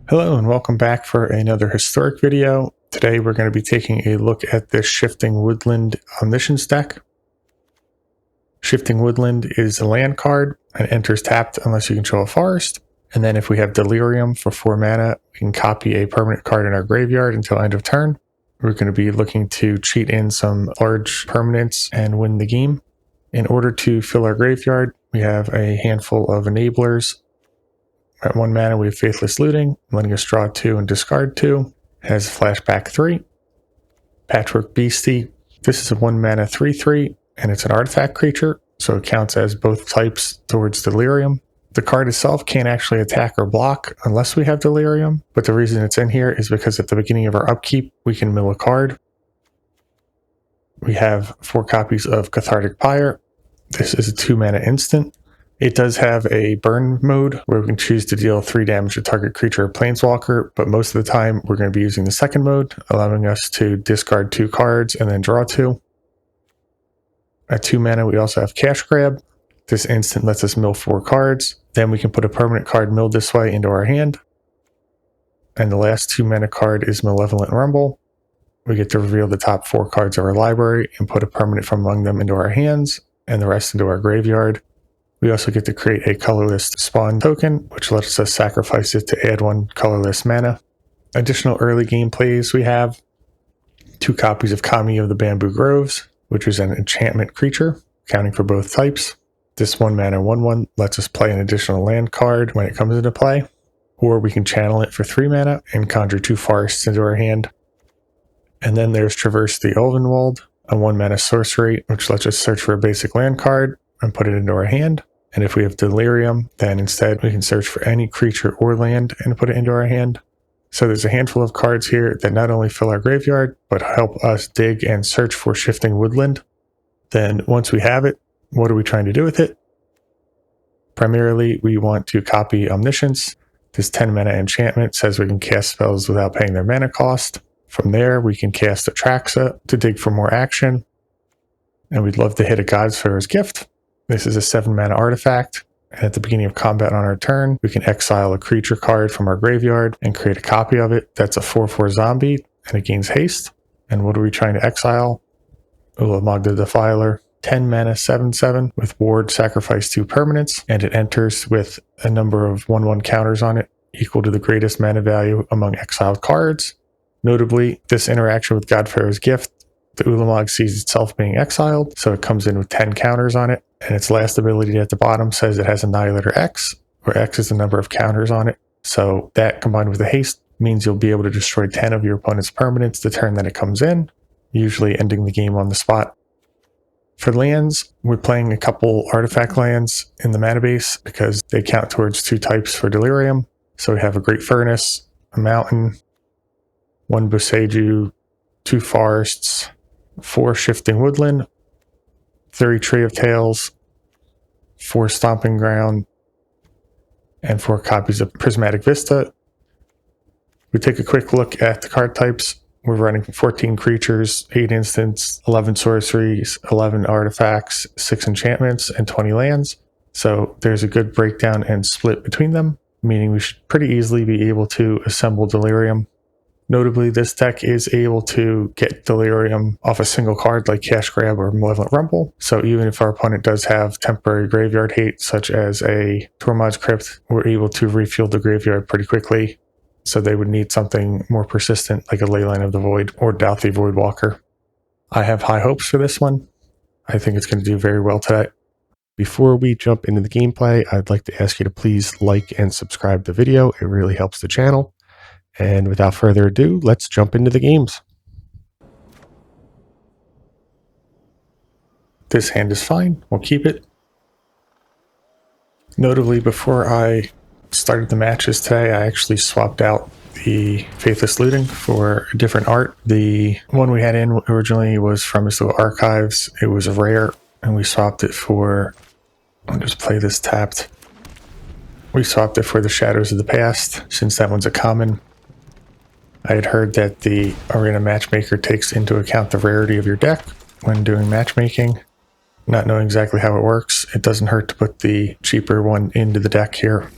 Hello and welcome back for another historic video. Today we're going to be taking a look at this Shifting Woodland Omniscience deck. Shifting Woodland is a land card and enters tapped unless you control a forest. And then if we have Delirium for 4 mana, we can copy a permanent card in our graveyard until end of turn. We're going to be looking to cheat in some large permanents and win the game. In order to fill our graveyard, we have a handful of enablers. At 1 mana, we have Faithless Looting, letting us draw 2 and discard 2. It has Flashback 3. Patchwork Beastie. This is a 1 mana 3/3, and it's an artifact creature, so it counts as both types towards Delirium. The card itself can't actually attack or block unless we have Delirium, but the reason it's in here is because at the beginning of our upkeep, we can mill a card. We have 4 copies of Cathartic Pyre. This is a 2 mana instant. It does have a burn mode where we can choose to deal 3 damage to target creature or planeswalker, but most of the time we're going to be using the second mode, allowing us to discard 2 cards and then draw 2. At 2 mana, we also have Cash Grab. This instant lets us mill 4 cards. Then we can put a permanent card milled this way into our hand. And the last 2 mana card is Malevolent Rumble. We get to reveal the top 4 cards of our library and put a permanent from among them into our hands and the rest into our graveyard. We also get to create a colorless spawn token, which lets us sacrifice it to add 1 colorless mana. Additional early game plays we have 2 copies of Kami of the Bamboo Groves, which is an enchantment creature, accounting for both types. This 1 mana 1/1 lets us play an additional land card when it comes into play, or we can channel it for 3 mana and conjure 2 forests into our hand. And then there's Traverse the Ulvenwald, a 1 mana sorcery, which lets us search for a basic land card and put it into our hand. And if we have Delirium, then instead we can search for any creature or land and put it into our hand. So there's a handful of cards here that not only fill our graveyard, but help us dig and search for Shifting Woodland. Then once we have it, what are we trying to do with it? Primarily, we want to copy Omniscience. This 10 mana enchantment says we can cast spells without paying their mana cost. From there, we can cast Atraxa to dig for more action. And we'd love to hit a God-Pharaoh's Gift. This is a 7 mana artifact, and at the beginning of combat on our turn, we can exile a creature card from our graveyard and create a copy of it. That's a 4/4 zombie, and it gains haste. And what are we trying to exile? Ulamog the Defiler, 10 mana 7/7 with ward, sacrifice 2 permanents, and it enters with a number of 1/1 counters on it, equal to the greatest mana value among exiled cards. Notably, this interaction with God-Pharaoh's Gift, the Ulamog sees itself being exiled, so it comes in with 10 counters on it. And its last ability at the bottom says it has Annihilator X, where X is the number of counters on it. So that combined with the haste means you'll be able to destroy 10 of your opponent's permanents the turn that it comes in, usually ending the game on the spot. For lands, we're playing a couple artifact lands in the mana base because they count towards 2 types for Delirium. So we have a Great Furnace, a Mountain, 1 Boseiju, 2 Forests, 4 Shifting Woodland, 3 Tree of Tales, 4 Stomping Ground, and 4 copies of Prismatic Vista. We take a quick look at the card types. We're running 14 creatures, 8 instants, 11 sorceries, 11 artifacts, 6 enchantments, and 20 lands. So there's a good breakdown and split between them, meaning we should pretty easily be able to assemble Delirium. Notably, this deck is able to get Delirium off a single card like Cash Grab or Malevolent Rumble, so even if our opponent does have temporary graveyard hate, such as a Tormod's Crypt, we're able to refuel the graveyard pretty quickly, so they would need something more persistent like a Leyline of the Void or Dauthi Voidwalker. I have high hopes for this one. I think it's going to do very well today. Before we jump into the gameplay, I'd like to ask you to please like and subscribe the video. It really helps the channel. And without further ado, let's jump into the games. This hand is fine. We'll keep it. Notably, before I started the matches today, I actually swapped out the Faithless Looting for a different art. The one we had in originally was from his little archives. It was rare, and we swapped it for... I'll just play this tapped. We swapped it for the Shadows of the Past, since that one's a common. I had heard that the Arena Matchmaker takes into account the rarity of your deck when doing matchmaking. Not knowing exactly how it works, it doesn't hurt to put the cheaper one into the deck here.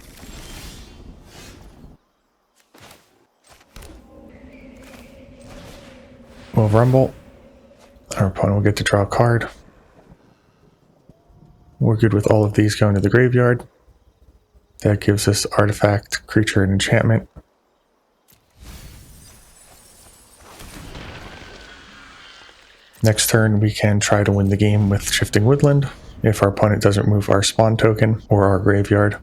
We'll rumble. Our opponent will get to draw a card. We're good with all of these going to the graveyard. That gives us artifact, creature, and enchantment. Next turn, we can try to win the game with Shifting Woodland if our opponent doesn't move our spawn token or our graveyard.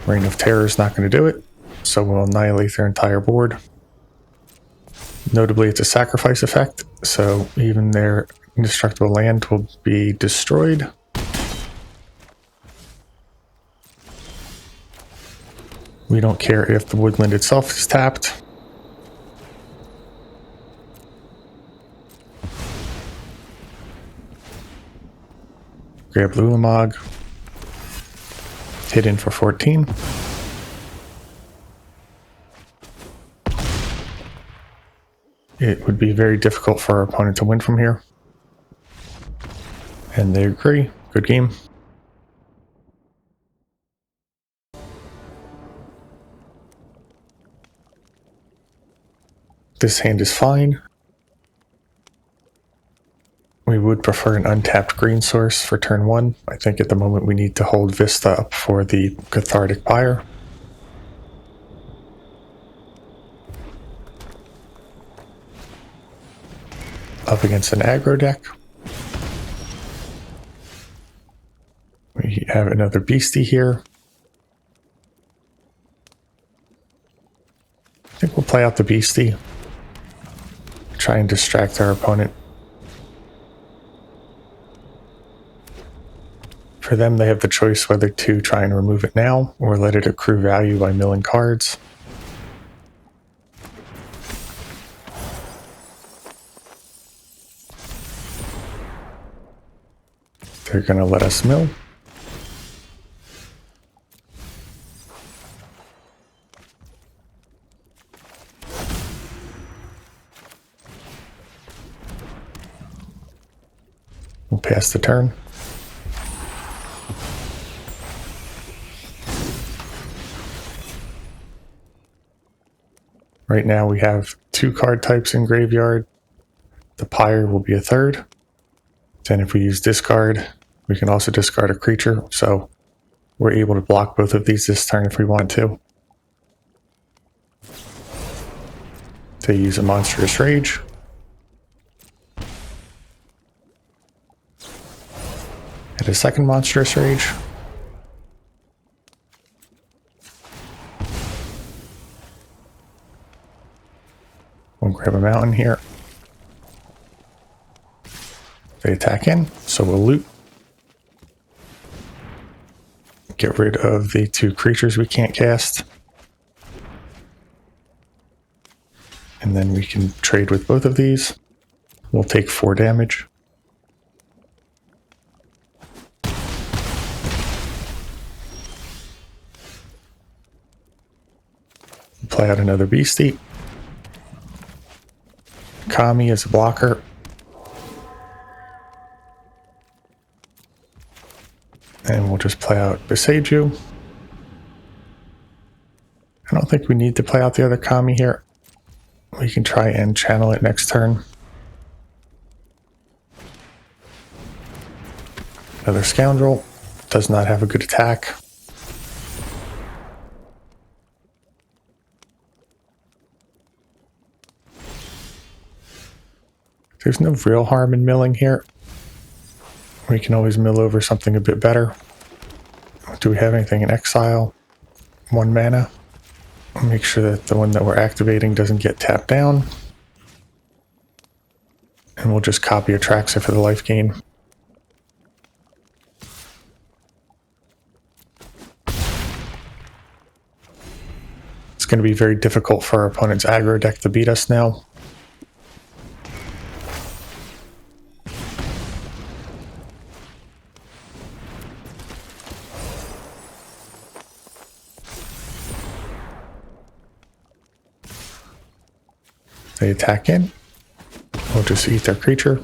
Reign of Terror is not going to do it, so we'll annihilate their entire board. Notably, it's a sacrifice effect, so even their indestructible land will be destroyed. We don't care if the woodland itself is tapped. Grab Ulamog. Hit in for 14. It would be very difficult for our opponent to win from here. And they agree. Good game. This hand is fine. We would prefer an untapped green source for turn 1. I think at the moment we need to hold Vista up for the Cathartic Pyre. Up against an aggro deck. We have another beastie here. I think we'll play out the beastie. Try and distract our opponent. For them, they have the choice whether to try and remove it now or let it accrue value by milling cards. They're going to let us mill. We'll pass the turn. Right now we have 2 card types in graveyard. The Pyre will be a third. Then if we use discard, we can also discard a creature. So we're able to block both of these this turn if we want to. They use a Monstrous Rage. And a second Monstrous Rage. We'll grab a mountain here. They attack in, so we'll loot. Get rid of the 2 creatures we can't cast. And then we can trade with both of these. We'll take 4 damage. Play out another beastie. Kami is a blocker. And we'll just play out Beseiju. I don't think we need to play out the other Kami here. We can try and channel it next turn. Another Scoundrel. Does not have a good attack. There's no real harm in milling here. We can always mill over something a bit better. Do we have anything in exile? 1 mana. Make sure that the one that we're activating doesn't get tapped down. And we'll just copy Atraxa for the life gain. It's going to be very difficult for our opponent's aggro deck to beat us now. They attack in. We'll just eat their creature.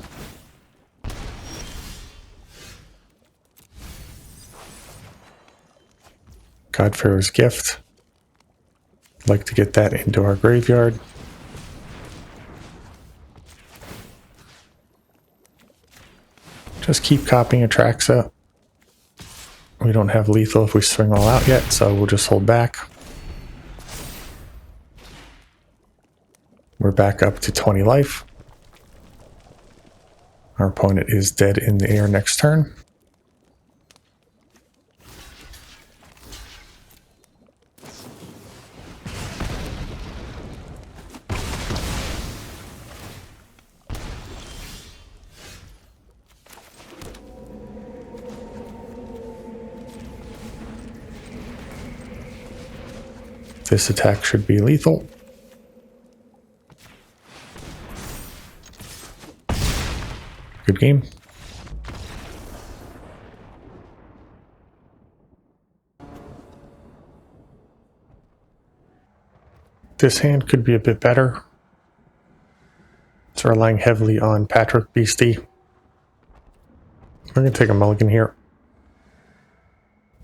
God-Pharaoh's gift. I'd like to get that into our graveyard. Just keep copying Atraxa. We don't have lethal if we swing all out yet, so we'll just hold back. We're back up to 20 life. Our opponent is dead in the air next turn. This attack should be lethal. Good game. This hand could be a bit better. So we're relying heavily on Patrick Beastie. We're going to take a mulligan here.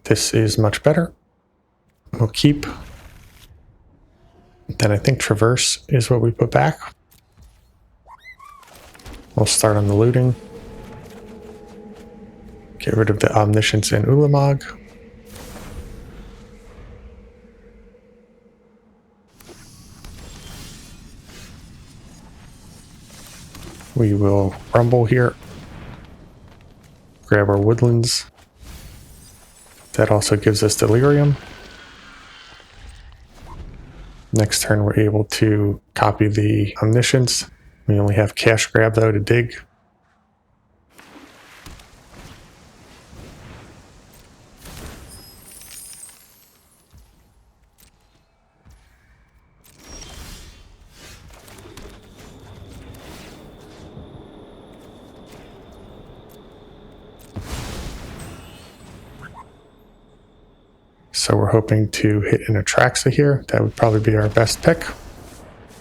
This is much better. We'll keep. Then I think Traverse is what we put back. We'll start on the looting. Get rid of the Omniscience and Ulamog. We will rumble here. Grab our Woodlands. That also gives us Delirium. Next turn we're able to copy the Omniscience. We only have Cash Grab though to dig. So we're hoping to hit an Atraxa here. That would probably be our best pick,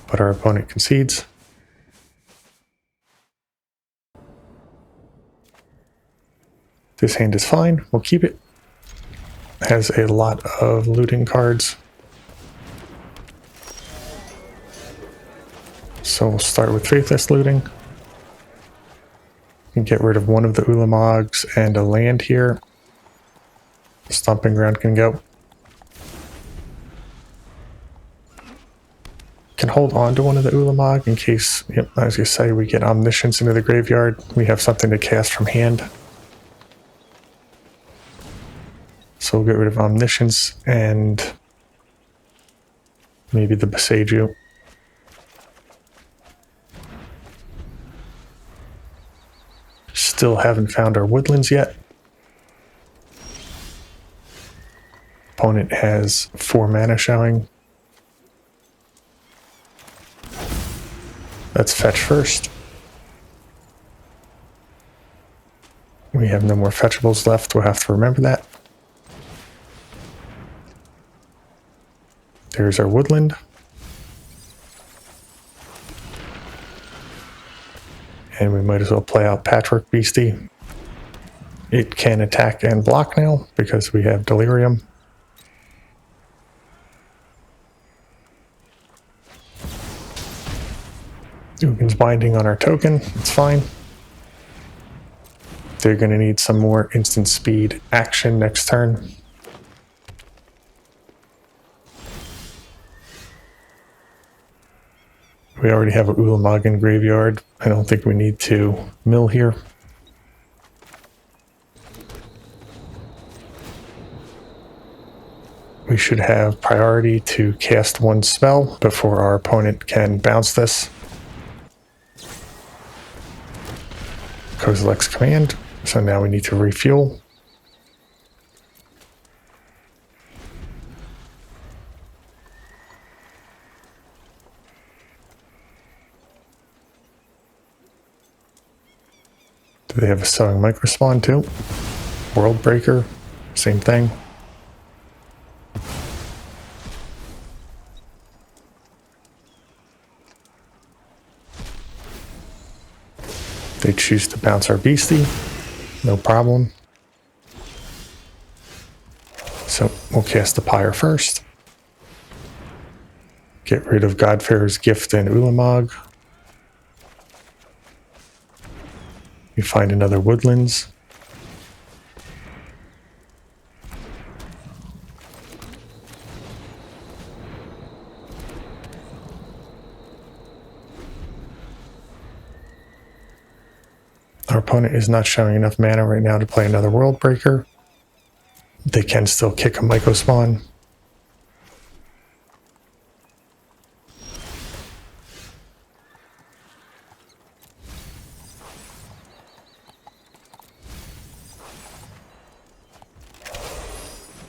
but our opponent concedes. This hand is fine. We'll keep it. Has a lot of looting cards. So we'll start with Faithless looting. We can get rid of one of the Ulamogs and a land here. Stomping Ground can go. Can hold on to one of the Ulamog in case, as you say, we get Omniscience into the graveyard. We have something to cast from hand. So we'll get rid of Omniscience and maybe the Boseiju. Still haven't found our Woodlands yet. Opponent has 4 mana showing. Let's fetch first. We have no more fetchables left. We'll have to remember that. There's our Woodland. And we might as well play out Patchwork Beastie. It can attack and block now because we have Delirium. Dugan's binding on our token. It's fine. They're going to need some more instant speed action next turn. We already have a Ulamog in graveyard. I don't think we need to mill here. We should have priority to cast 1 spell before our opponent can bounce this. Kozilek's command. So now we need to refuel. Do they have a Sowing Microspawn too? World Breaker, same thing. They choose to bounce our Beastie, no problem. So We'll cast the Pyre first. Get rid of God-Pharaoh's Gift and Ulamog. We find another Woodlands. Our opponent is not showing enough mana right now to play another World Breaker. They can still kick a Myco Spawn.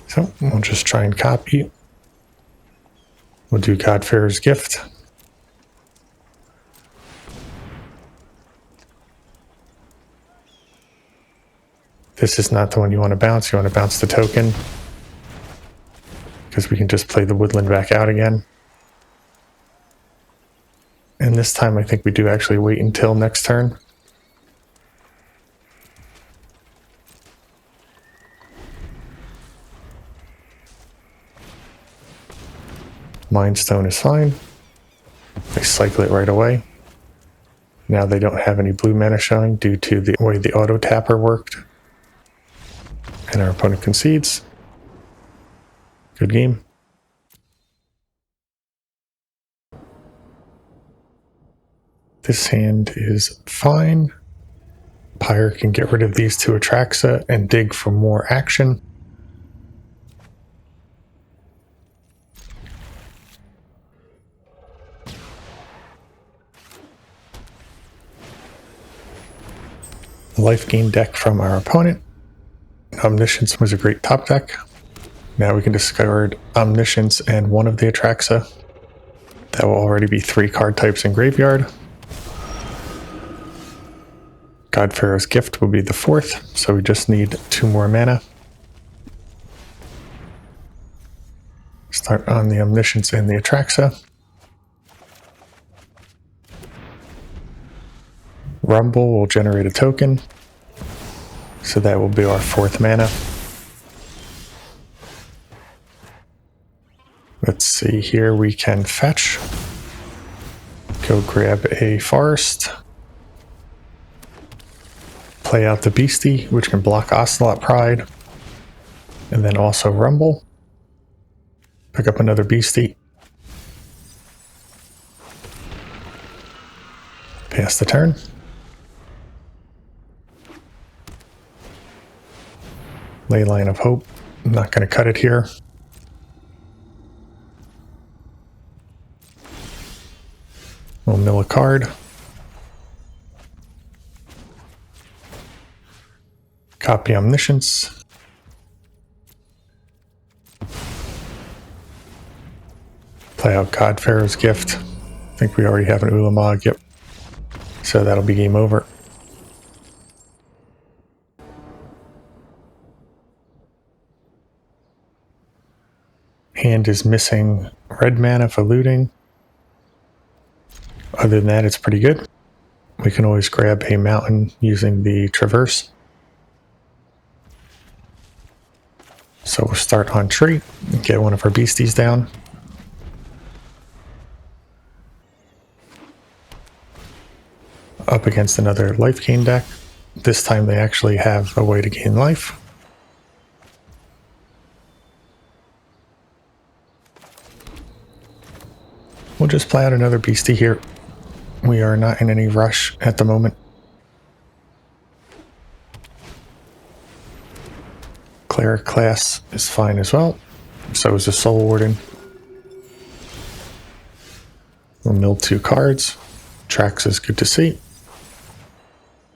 So we'll just try and copy. We'll do God-Pharaoh's Gift. This is not the one you want to bounce. You want to bounce the token, because we can just play the woodland back out again. And this time I think we do actually wait until next turn. Mind Stone is fine. They cycle it right away. Now they don't have any blue mana showing due to the way the auto tapper worked. And our opponent concedes. Good game. This hand is fine. Pyre can get rid of these two Atraxa and dig for more action. Life gain deck from our opponent. Omniscience was a great top deck. Now we can discard Omniscience and one of the Atraxa. That will already be 3 card types in graveyard. God-Pharaoh's Gift will be the 4th, so we just need 2 more mana. Start on the Omniscience and the Atraxa. Rumble will generate a token, so that will be our 4th mana. Let's see here, we can fetch. Go grab a forest. Play out the Beastie, which can block Ocelot Pride. And then also Rumble. Pick up another Beastie. Pass the turn. Leyline of Hope. I'm not going to cut it here. We'll mill a card. Copy Omniscience. Play out God-Pharaoh's Gift. I think we already have an Ulamog, yep. So that'll be game over. Hand is missing red mana for looting. Other than that, it's pretty good. We can always grab a mountain using the Traverse. So we'll start on tree and get one of our beasties down. Up against another life gain deck. This time they actually have a way to gain life. We'll just play out another beastie here. We are not in any rush at the moment. Cleric class is fine as well. So is the Soul Warden. We'll mill 2 cards. Trax is good to see.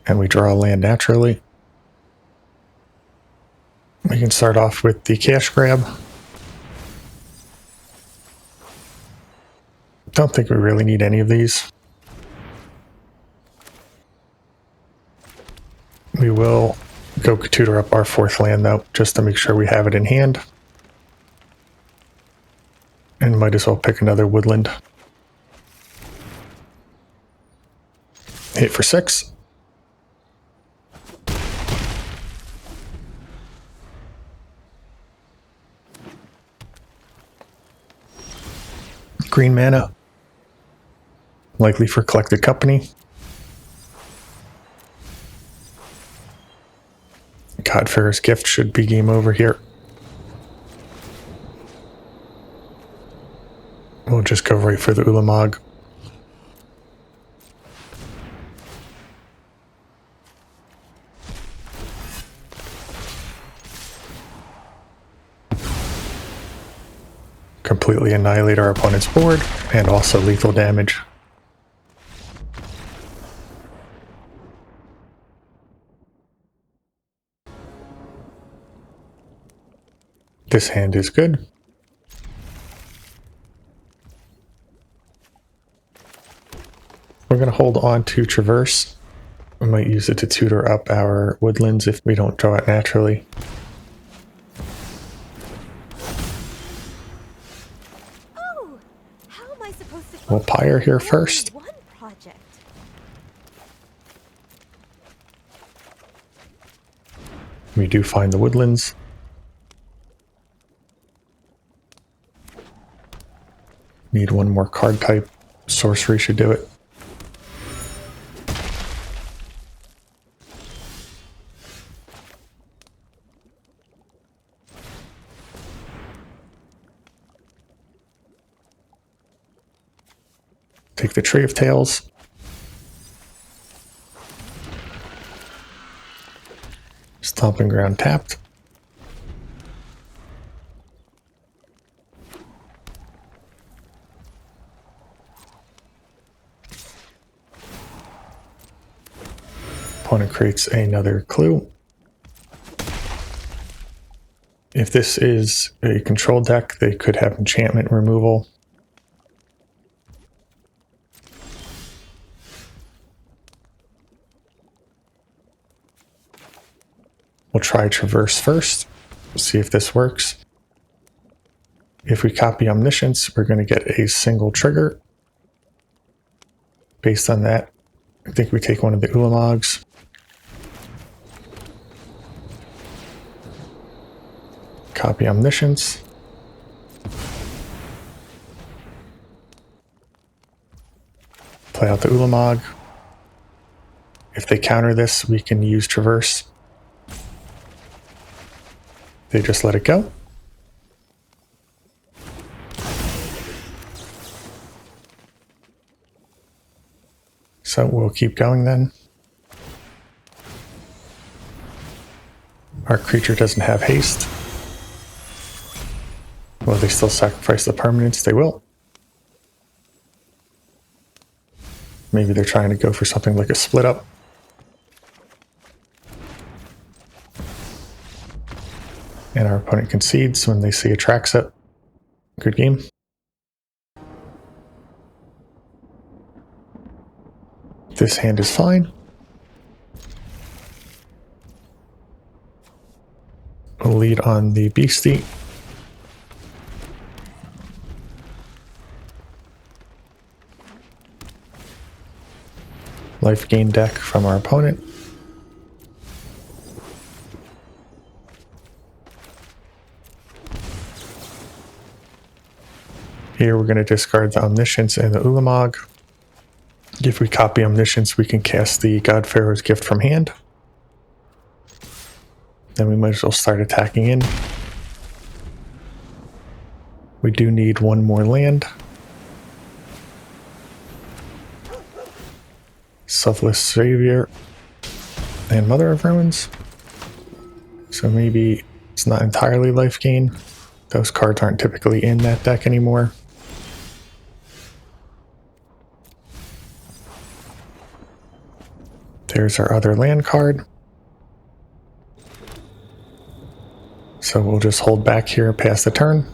And we draw a land naturally. We can start off with the cash grab. Don't think we really need any of these. We will go tutor up our 4th land though, just to make sure we have it in hand. And might as well pick another woodland. Hit for 6. green mana. Likely for collected company. God-Pharaoh's Gift should be game over here. We'll just go right for the Ulamog. Completely annihilate our opponent's board, and also lethal damage. This hand is good. We're going to hold on to Traverse. We might use it to tutor up our Woodlands if we don't draw it naturally. Oh, how am I supposed to We'll Pyre here first. one project? We do find the Woodlands. Need one more card type. Sorcery should do it. Take the Tree of Tails. Stomping Ground tapped. Opponent creates another clue. If this is a control deck, they could have enchantment removal. We'll try Traverse first, see if this works. If we copy Omniscience, we're going to get a single trigger. Based on that, I think we take one of the Ulamogs. Copy Omniscience. Play out the Ulamog. If they counter this, we can use Traverse. They just let it go. So we'll keep going then. Our creature doesn't have haste. Will they still sacrifice the permanents? They will. Maybe they're trying to go for something like a split up. And our opponent concedes when they see a track set. Good game. This hand is fine. We'll lead on the Beastie. Life gain deck from our opponent. Here we're going to discard the Omniscience and the Ulamog. If we copy Omniscience, we can cast the God-Pharaoh's Gift from hand. Then we might as well start attacking in. We do need one more land. Selfless Savior and Mother of Ruins. So maybe it's not entirely life gain. Those cards aren't typically in that deck anymore. There's our other land card. So we'll just hold back here past the turn.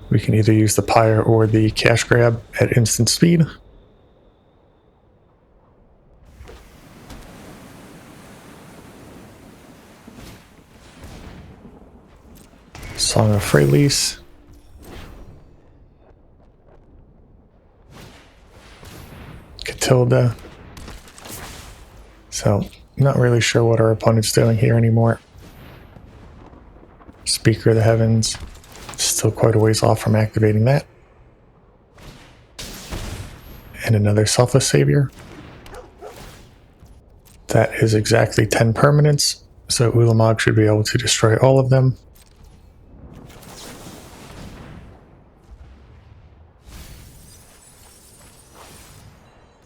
We can either use the Pyre or the Cash Grab at instant speed. Song of Freylease. Catilda. So, not really sure what our opponent's doing here anymore. Speaker of the Heavens. Still quite a ways off from activating that. and another Selfless Savior. That is exactly 10 permanents, so Ulamog should be able to destroy all of them.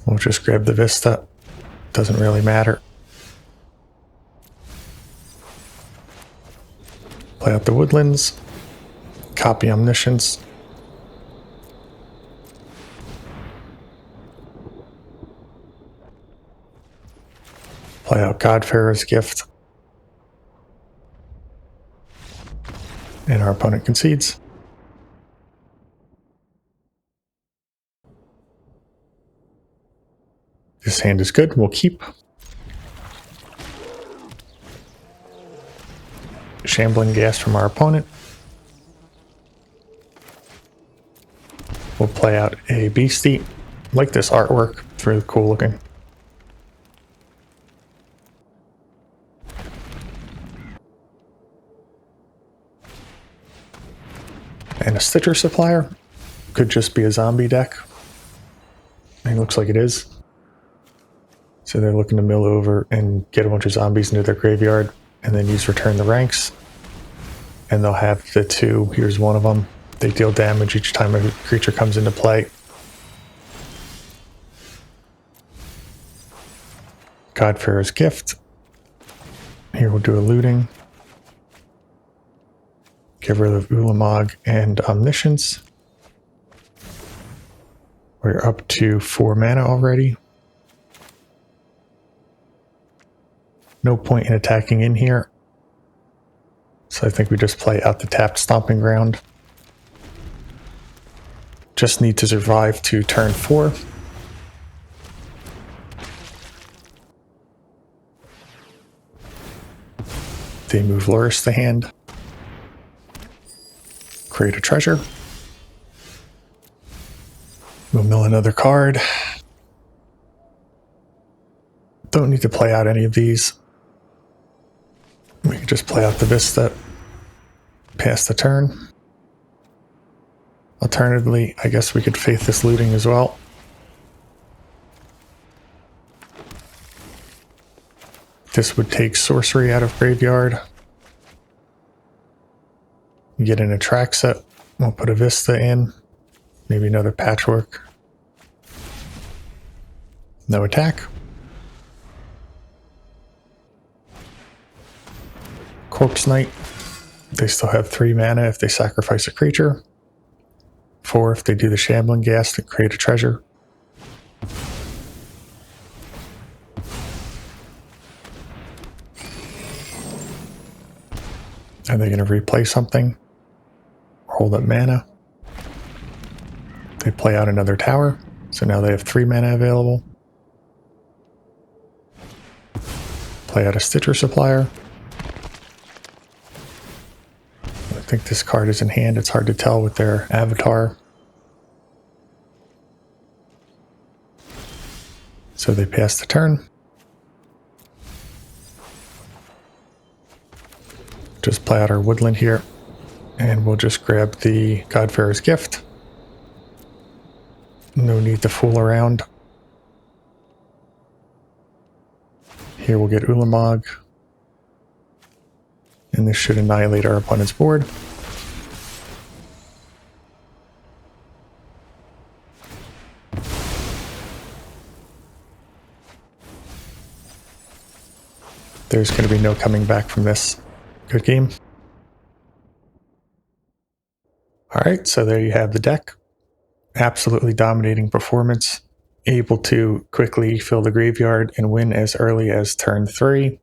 We'll just grab the Vista. Doesn't really matter. Play out the Woodlands. Copy Omniscience. Play out God-Pharaoh's Gift. And our opponent concedes. This hand is good. We'll keep. Shambling Gas from our opponent. We'll play out a Beastie. Like this artwork. It's really cool looking. And a Stitcher Supplier. Could just be a zombie deck. It looks like it is. So they're looking to mill over and get a bunch of zombies into their graveyard and then use Return the Ranks. And they'll have the two. Here's one of them. They deal damage each time a creature comes into play. God-Pharaoh's Gift. Here we'll do a looting. Get rid of Ulamog and Omniscience. We're up to 4 mana already. No point in attacking in here. So I think we just play out the tapped Stomping Ground. Just need to survive to turn 4. They move Lurrus the hand. Create a treasure. We'll mill another card. Don't need to play out any of these. We can just play out the Vista. Pass the turn. Alternatively, I guess we could Faith this looting as well. This would take sorcery out of graveyard. Get an attract set. We'll put a Vista in. Maybe another Patchwork. No attack. Corpse Knight. They still have 3 mana if they sacrifice a creature. 4 if they do the Shambling Gas to create a treasure. Are they going to replay something? Hold up mana. They play out another tower, so now they have 3 mana available. Play out a Stitcher Supplier. I think this card is in hand. It's hard to tell with their avatar. So they pass the turn. Just play out our Woodland here. And we'll just grab the God-Pharaoh's Gift. No need to fool around. Here we'll get Ulamog. And this should annihilate our opponent's board. There's going to be no coming back from this. Good game. Alright, so there you have the deck. Absolutely dominating performance. Able to quickly fill the graveyard and win as early as turn 3.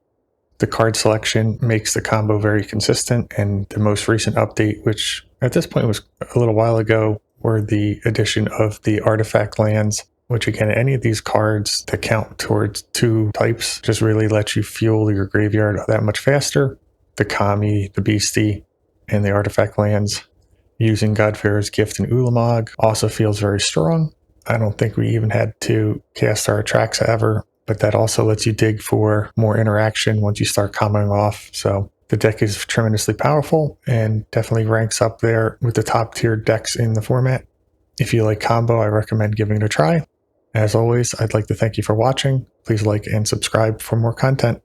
The card selection makes the combo very consistent, and the most recent update, which at this point was a little while ago, were the addition of the artifact lands, which again, any of these cards that count towards 2 types just really let you fuel your graveyard that much faster. The Kami, the Beastie, and the artifact lands using God-Pharaoh's Gift and Ulamog also feels very strong. I don't think we even had to cast our attracts ever, but that also lets you dig for more interaction once you start comboing off. So the deck is tremendously powerful and definitely ranks up there with the top tier decks in the format. If you like combo, I recommend giving it a try. As always, I'd like to thank you for watching. Please like and subscribe for more content.